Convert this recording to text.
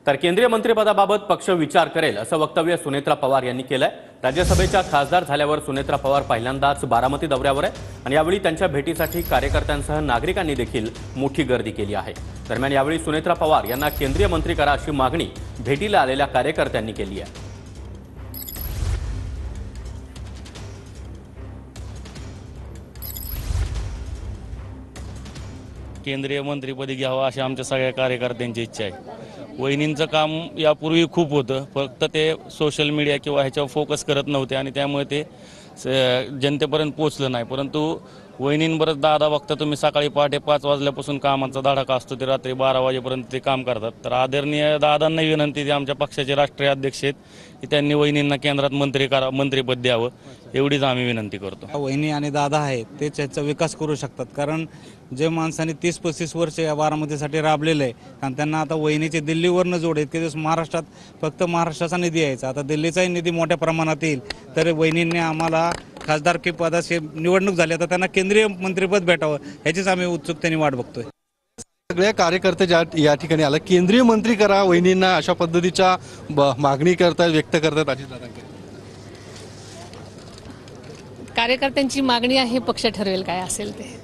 तर केंद्रीय मंत्रिपदाबाबत पक्ष विचार करेल असं वक्तव्य सुनेत्रा पवार यांनी केलंय। राज्यसभेच्या खासदार झाल्यावर सुनेत्रा पवार पहिल्यांदाच बारामती दौऱ्यावर आहे आणि यावेळी त्यांच्या भेटीसाठी कार्यकर्त्यांसह नागरिकांनी देखील मोठी गर्दी केली आहे। दरम्यान यावेळी सुनेत्रा पवार यांना केंद्रीय मंत्री करा अशी मागणी भेटीला आलेल्या कार्यकर्त्यांनी केली आहे। केंद्रीय मंत्रिपदी घ्यावं अशी आमच्या सगळ्या कार्यकर्त्यांची इच्छा आहे। वहिनींचं काम यापूर्वी खूप होतं, फक्त ते सोशल मीडिया किंवा ह्याच्यावर फोकस करत नव्हते आणि त्यामुळे ते जनतेपर्यंत पोहोचलं नाही। परंतु वहिनींबरोबर दादा बघता तुम्ही, सकाळी पहाटे 5 वाजल्यापासून कामाचा धडाका असतो, ते रात्री 12 वाजेपर्यंत ते काम करतात। तर आदरणीय दादांना विनंती, ते आमच्या पक्षाचे राष्ट्रीय अध्यक्ष आहेत, की त्यांनी वहिनींना केंद्रात मंत्रिपद द्यावं, एवढीच आम्ही विनंती करतो। वहिनी आणि दादा आहेत ते त्याचा विकास करू शकतात, कारण जे माणसांनी 30-35 वर्ष या बारामतीसाठी राबलेलं आहे आणि त्यांना आता वहिनीचे दिल्लीवरनं जोड आहेत की महाराष्ट्रात फक्त महाराष्ट्राचा निधी यायचा, आता दिल्लीचाही निधी मोठ्या प्रमाणात येईल। तर वहिनींनी आम्हाला खासदारकी पदाची निवडणूक झाली, आता त्यांना केंद्रीय मंत्रिपद भेटावं ह्याचीच आम्ही उत्सुकतेने वाट बघतोय। सगळ्या कार्यकर्ते या ठिकाणी आला, केंद्रीय मंत्री करा वहिनींना अशा पद्धतीच्या मागणी करतात, व्यक्त करतात। अजितदादांकडे कार्यकर्त्यांची मागणी आहे, पक्ष ठरवेल काय असेल ते।